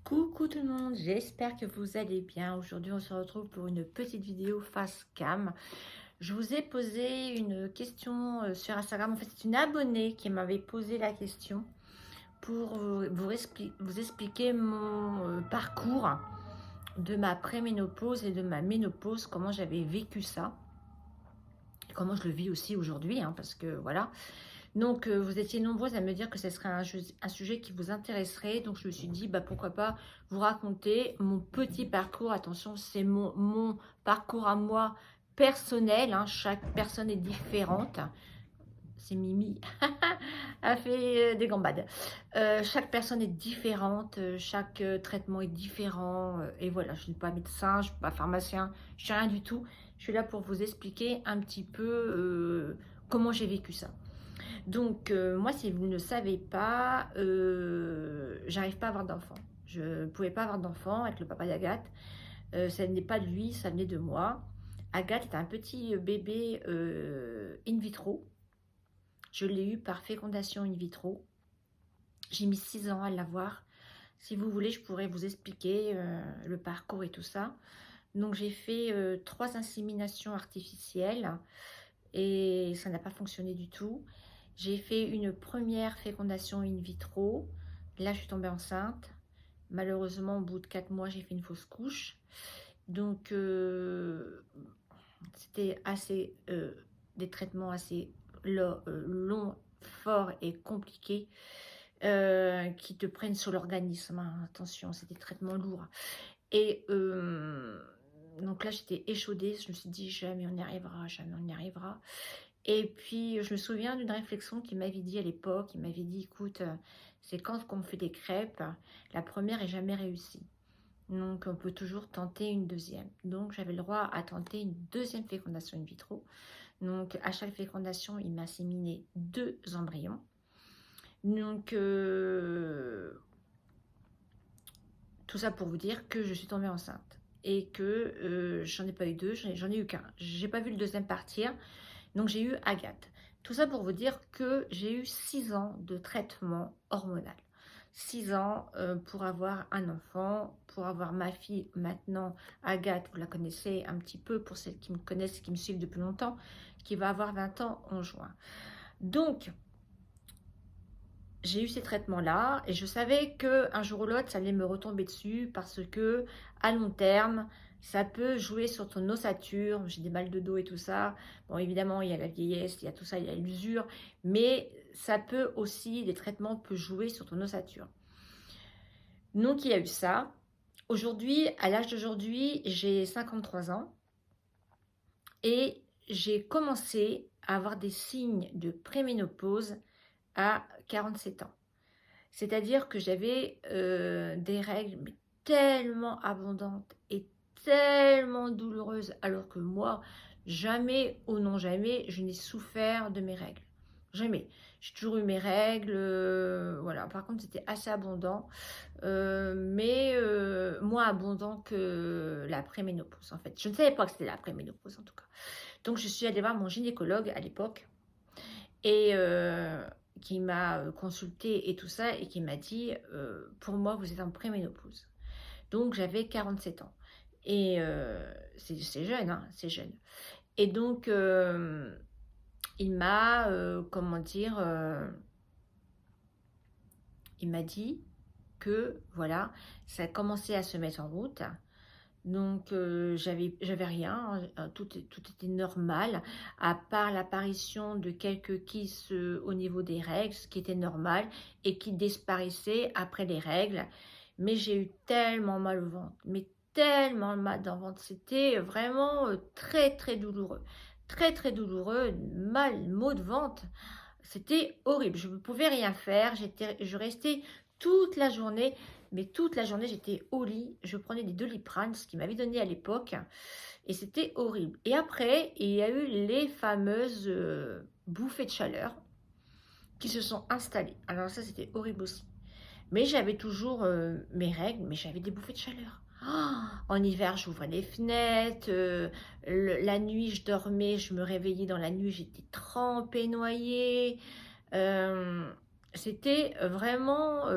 Coucou tout le monde, j'espère que vous allez bien. Aujourd'hui, on se retrouve pour une petite vidéo face cam. Je vous ai posé une question sur Instagram. En fait, c'est une abonnée qui m'avait posé la question pour vous expliquer mon parcours de ma préménopause et de ma ménopause, comment j'avais vécu ça, et comment je le vis aussi aujourd'hui, hein, parce que voilà. Donc, vous étiez nombreuses à me dire que ce serait un sujet qui vous intéresserait. Donc, je me suis dit, bah, pourquoi pas vous raconter mon petit parcours. Attention, c'est mon parcours à moi personnel, hein. Chaque personne est différente. C'est Mimi a fait des gambades. Chaque personne est différente, chaque traitement est différent. Et voilà, je ne suis pas médecin, je ne suis pas pharmacien, je ne suis rien du tout. Je suis là pour vous expliquer un petit peu comment j'ai vécu ça. Donc, moi, si vous ne savez pas, j'arrive pas à avoir d'enfant. Je ne pouvais pas avoir d'enfant avec le papa d'Agathe. Ça n'est pas de lui, ça venait de moi. Agathe est un petit bébé in vitro. Je l'ai eu par fécondation in vitro. J'ai mis 6 ans à l'avoir. Si vous voulez, je pourrais vous expliquer le parcours et tout ça. Donc, j'ai fait 3 inséminations artificielles et ça n'a pas fonctionné du tout. J'ai fait une première fécondation in vitro. Là, je suis tombée enceinte. Malheureusement, au bout de 4 mois, j'ai fait une fausse couche. Donc, c'était assez des traitements assez longs, forts et compliqués qui te prennent sur l'organisme, hein. Attention, c'est des traitements lourds. Et donc là, j'étais échaudée. Je me suis dit, jamais on y arrivera, jamais on y arrivera. Et puis, je me souviens d'une réflexion qu'il m'avait dit à l'époque. Il m'avait dit, écoute, c'est quand on fait des crêpes, la première est jamais réussie. Donc, on peut toujours tenter une deuxième. Donc, j'avais le droit à tenter une deuxième fécondation in vitro. Donc, à chaque fécondation, il m'a inséminé 2 embryons. Donc, tout ça pour vous dire que je suis tombée enceinte. Et que j'en ai pas eu 2, j'en ai eu qu'un. J'ai pas vu le deuxième partir. Donc, j'ai eu Agathe. Tout ça pour vous dire que j'ai eu 6 ans de traitement hormonal. 6 ans pour avoir un enfant, pour avoir ma fille maintenant, Agathe, vous la connaissez un petit peu pour celles qui me connaissent, qui me suivent depuis longtemps, qui va avoir 20 ans en juin. Donc, j'ai eu ces traitements-là et je savais qu'un jour ou l'autre, ça allait me retomber dessus parce que à long terme, ça peut jouer sur ton ossature. J'ai des mal de dos et tout ça. Bon, évidemment, il y a la vieillesse, il y a tout ça, il y a l'usure, mais ça peut aussi, les traitements peuvent jouer sur ton ossature. Donc, il y a eu ça. Aujourd'hui, à l'âge d'aujourd'hui, j'ai 53 ans et j'ai commencé à avoir des signes de préménopause à 47 ans. C'est-à-dire que j'avais des règles mais tellement abondantes et tellement douloureuses, alors que moi, jamais, au non jamais, je n'ai souffert de mes règles. Jamais. J'ai toujours eu mes règles, voilà. Par contre, c'était assez abondant, mais moins abondant que la préménopause, en fait. Je ne savais pas que c'était la préménopause, en tout cas. Donc, je suis allée voir mon gynécologue à l'époque, et qui m'a consulté et tout ça, et qui m'a dit pour moi, vous êtes en préménopause. Donc, j'avais 47 ans. Et c'est jeune, hein, c'est jeune. Et donc, il m'a, comment dire, il m'a dit que, voilà, ça commençait à se mettre en route. Donc, j'avais rien, hein, tout était normal, à part l'apparition de quelques kisses au niveau des règles, ce qui était normal, et qui disparaissait après les règles. Mais j'ai eu tellement mal au ventre, mais tellement mal dans le ventre, c'était vraiment très très douloureux. Très très douloureux, mal, maux de ventre, c'était horrible. Je ne pouvais rien faire, je restais toute la journée, mais toute la journée, j'étais au lit. Je prenais des Doliprane, ce qu'il m'avait donné à l'époque. Et c'était horrible. Et après, il y a eu les fameuses bouffées de chaleur qui se sont installées. Alors ça, c'était horrible aussi. Mais j'avais toujours mes règles, mais j'avais des bouffées de chaleur. En hiver, j'ouvrais les fenêtres. La nuit, je dormais, je me réveillais dans la nuit, j'étais trempée, noyée. C'était vraiment...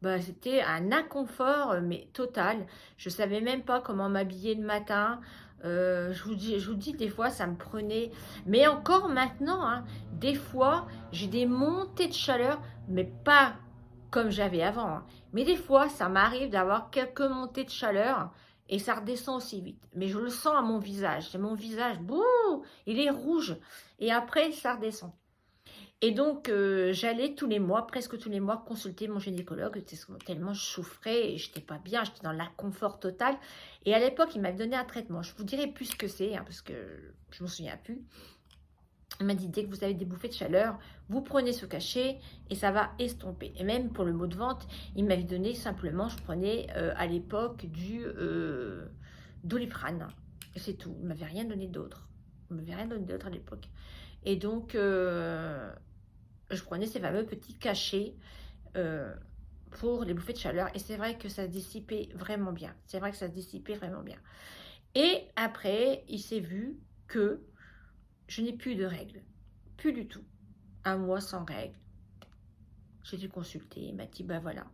bah, c'était un inconfort, mais total. Je savais même pas comment m'habiller le matin. Je vous dis, des fois, ça me prenait, mais encore maintenant, hein, des fois, j'ai des montées de chaleur, mais pas comme j'avais avant, hein. Mais des fois, ça m'arrive d'avoir quelques montées de chaleur et ça redescend aussi vite. Mais je le sens à mon visage. C'est mon visage, bouh, il est rouge. Et après, ça redescend. Et donc, j'allais tous les mois, presque tous les mois, consulter mon gynécologue tellement je souffrais et je n'étais pas bien, j'étais dans l'inconfort total. Et à l'époque, il m'avait donné un traitement. Je vous dirai plus ce que c'est, hein, parce que je ne me souviens plus. Il m'a dit, dès que vous avez des bouffées de chaleur, vous prenez ce cachet et ça va estomper. Et même pour le mot de vente, il m'avait donné simplement, je prenais à l'époque du Doliprane. C'est tout. Il ne m'avait rien donné d'autre. Il ne m'avait rien donné d'autre à l'époque. Et donc, je prenais ces fameux petits cachets pour les bouffées de chaleur. Et c'est vrai que ça se dissipait vraiment bien. C'est vrai que ça se dissipait vraiment bien. Et après, il s'est vu que je n'ai plus de règles. Plus du tout. Un mois sans règles. J'ai dû consulter. Il m'a dit, ben voilà,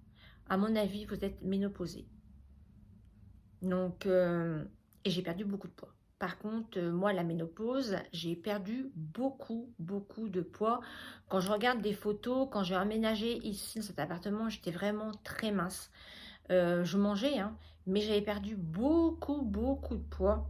à mon avis, vous êtes ménopausée. Donc, et j'ai perdu beaucoup de poids. Par contre, moi, la ménopause, j'ai perdu beaucoup, beaucoup de poids. Quand je regarde des photos, quand j'ai emménagé ici dans cet appartement, j'étais vraiment très mince. Je mangeais, hein, mais j'avais perdu beaucoup, beaucoup de poids.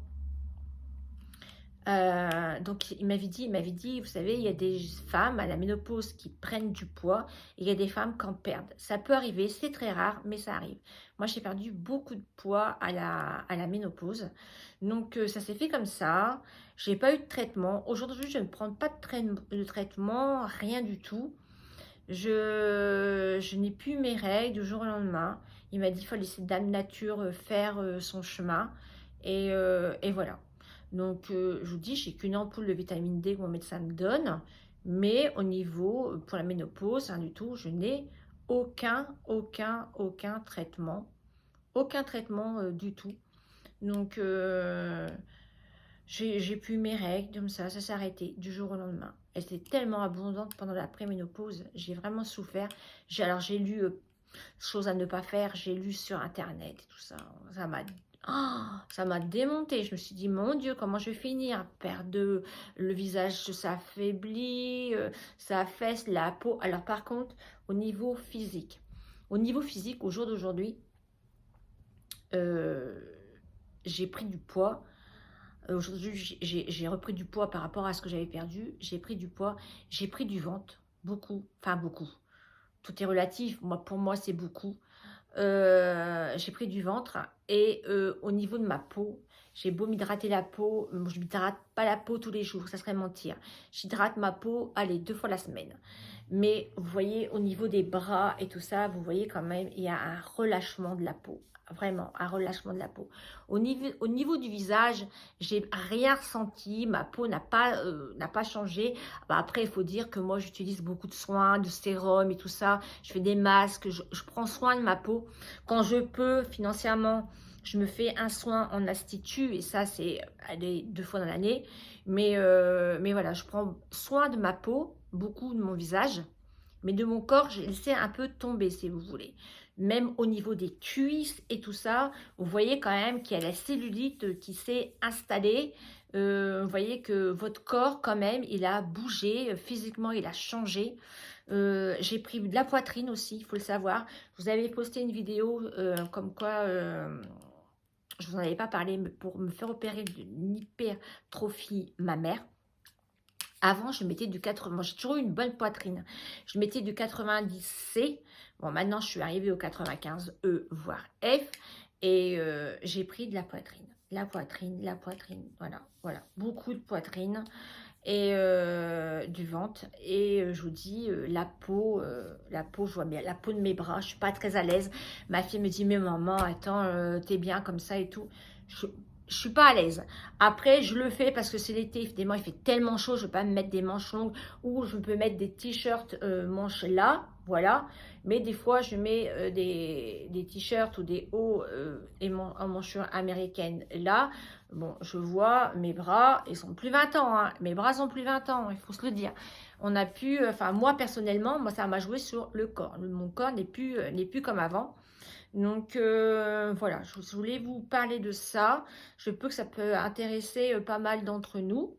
Donc il m'avait dit, vous savez, il y a des femmes à la ménopause qui prennent du poids et il y a des femmes qui en perdent. Ça peut arriver, c'est très rare, mais ça arrive. Moi, j'ai perdu beaucoup de poids à la ménopause. Donc ça s'est fait comme ça. J'ai pas eu de traitement. Aujourd'hui, je ne prends pas de traitement, rien du tout. Je n'ai plus mes règles du jour au lendemain. Il m'a dit qu'il faut laisser Dame Nature faire son chemin. Et voilà. Donc, je vous dis, j'ai qu'une ampoule de vitamine D que mon médecin me donne. Mais au niveau, pour la ménopause, rien du tout, je n'ai aucun traitement. Aucun traitement du tout. Donc, j'ai plus mes règles, comme ça s'est arrêté du jour au lendemain. Elles étaient tellement abondantes pendant la préménopause, j'ai vraiment souffert. Alors j'ai lu choses à ne pas faire, j'ai lu sur internet et tout ça. Ça m'a démonté. Je me suis dit, mon Dieu, comment je vais finir? Perdre le visage s'affaiblit, ça affaisse la peau. Alors par contre, au niveau physique, au jour d'aujourd'hui, j'ai pris du poids. Aujourd'hui, j'ai repris du poids par rapport à ce que j'avais perdu. J'ai pris du poids, j'ai pris du ventre, beaucoup, enfin beaucoup. Tout est relatif, pour moi c'est beaucoup. J'ai pris du ventre et au niveau de ma peau, j'ai beau m'hydrater la peau, je ne m'hydrate pas la peau tous les jours, ça serait mentir. J'hydrate ma peau, allez, 2 fois la semaine. Mais vous voyez, au niveau des bras et tout ça, vous voyez quand même, il y a un relâchement de la peau. Vraiment, un relâchement de la peau. Au niveau du visage, j'ai rien ressenti. Ma peau n'a pas changé. Bah, après, il faut dire que moi, j'utilise beaucoup de soins, de sérum et tout ça. Je fais des masques. Je prends soin de ma peau. Quand je peux, financièrement, je me fais un soin en institut. Et ça, c'est 2 fois dans l'année. Mais voilà, je prends soin de ma peau, beaucoup de mon visage. Mais de mon corps, j'ai laissé un peu tomber, si vous voulez. Même au niveau des cuisses et tout ça, vous voyez quand même qu'il y a la cellulite qui s'est installée. Vous voyez que votre corps, quand même, il a bougé. Physiquement, il a changé. J'ai pris de la poitrine aussi, il faut le savoir. Je vous avais posté une vidéo comme quoi... je ne vous en avais pas parlé, mais pour me faire opérer d'une hypertrophie mammaire. Avant, je mettais du 80. Moi, j'ai toujours eu une bonne poitrine. Je mettais du 90C. Bon, maintenant, je suis arrivée au 95E, voire F. Et j'ai pris de la poitrine. La poitrine. Voilà. Beaucoup de poitrine et du ventre. Et je vous dis, la peau, je vois bien. La peau de mes bras, je suis pas très à l'aise. Ma fille me dit, mais maman, attends, t'es bien comme ça et tout. Je suis pas à l'aise. Après, je le fais parce que c'est l'été. Évidemment, il fait tellement chaud. Je ne veux pas me mettre des manches longues ou je peux mettre des t-shirts manches là. Voilà. Mais des fois, je mets des t-shirts ou des hauts en manchure américaine. Là, bon, je vois mes bras, ils sont plus 20 ans. Hein. Mes bras sont plus 20 ans, il faut se le dire. On a pu, enfin moi personnellement, moi ça m'a joué sur le corps. Mon corps n'est plus comme avant. Donc voilà, je voulais vous parler de ça. Je peux que ça peut intéresser pas mal d'entre nous.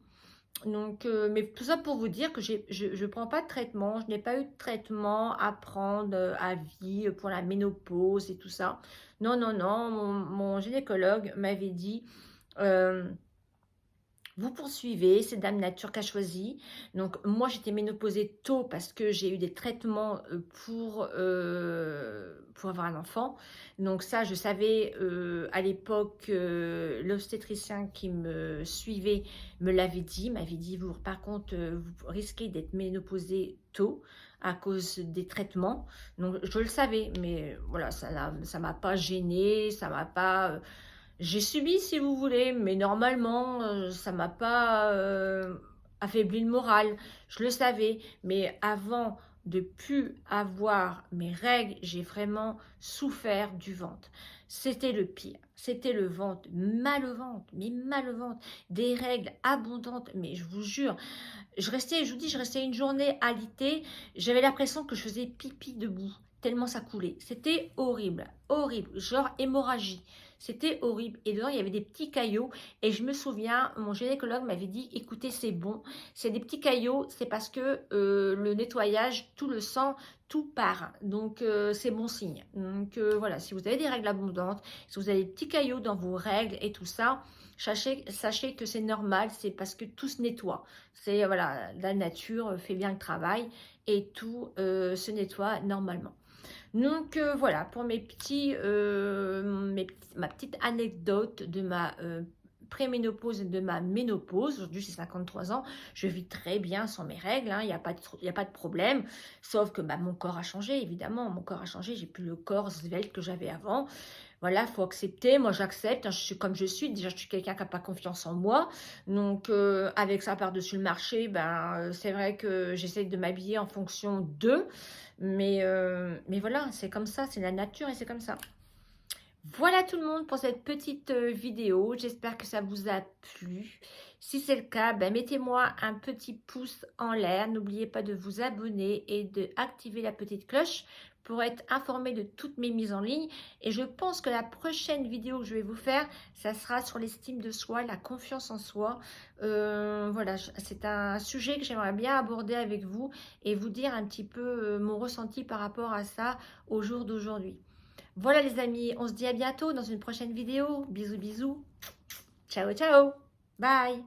Donc, mais tout ça pour vous dire que je ne prends pas de traitement, je n'ai pas eu de traitement à prendre à vie pour la ménopause et tout ça. Non, non, non, mon gynécologue m'avait dit, euh, vous poursuivez, c'est Dame Nature qui a choisi. Donc, moi, j'étais ménopausée tôt parce que j'ai eu des traitements pour avoir un enfant. Donc, ça, je savais à l'époque, l'obstétricien qui me suivait me l'avait dit. M'avait dit, vous, par contre, vous risquez d'être ménopausée tôt à cause des traitements. Donc, je le savais, mais voilà, ça m'a pas gênée, ça m'a pas... J'ai subi, si vous voulez, mais normalement, ça m'a pas affaibli le moral. Je le savais, mais avant de plus avoir mes règles, j'ai vraiment souffert du ventre. C'était le pire. C'était le ventre, mal au ventre, mais mal au ventre. Des règles abondantes, mais je vous jure, je vous dis, je restais une journée alitée. J'avais l'impression que je faisais pipi debout, tellement ça coulait. C'était horrible, horrible, genre hémorragie. C'était horrible. Et dedans, il y avait des petits caillots. Et je me souviens, mon gynécologue m'avait dit, écoutez, c'est bon. C'est des petits caillots, c'est parce que le nettoyage, tout le sang, tout part. Donc, c'est bon signe. Donc, voilà, si vous avez des règles abondantes, si vous avez des petits caillots dans vos règles et tout ça, sachez que c'est normal, c'est parce que tout se nettoie. C'est, voilà, la nature fait bien le travail et tout se nettoie normalement. Donc voilà, pour ma petite anecdote de ma préménopause et de ma ménopause. Aujourd'hui, j'ai 53 ans, je vis très bien sans mes règles, hein, il n'y a pas de problème, sauf que bah, mon corps a changé, évidemment, mon corps a changé, j'ai plus le corps svelte que j'avais avant. Voilà, il faut accepter, moi j'accepte, hein, je suis comme je suis, déjà je suis quelqu'un qui n'a pas confiance en moi, donc avec ça par-dessus le marché, ben, c'est vrai que j'essaie de m'habiller en fonction d'eux, mais voilà, c'est comme ça, c'est la nature et c'est comme ça. Voilà tout le monde pour cette petite vidéo, j'espère que ça vous a plu. Si c'est le cas, ben, mettez-moi un petit pouce en l'air, n'oubliez pas de vous abonner et d'activer la petite cloche pour être informé de toutes mes mises en ligne. Et je pense que la prochaine vidéo que je vais vous faire, ça sera sur l'estime de soi, la confiance en soi. Voilà, c'est un sujet que j'aimerais bien aborder avec vous et vous dire un petit peu mon ressenti par rapport à ça au jour d'aujourd'hui. Voilà les amis, on se dit à bientôt dans une prochaine vidéo. Bisous bisous. Ciao ciao. Bye.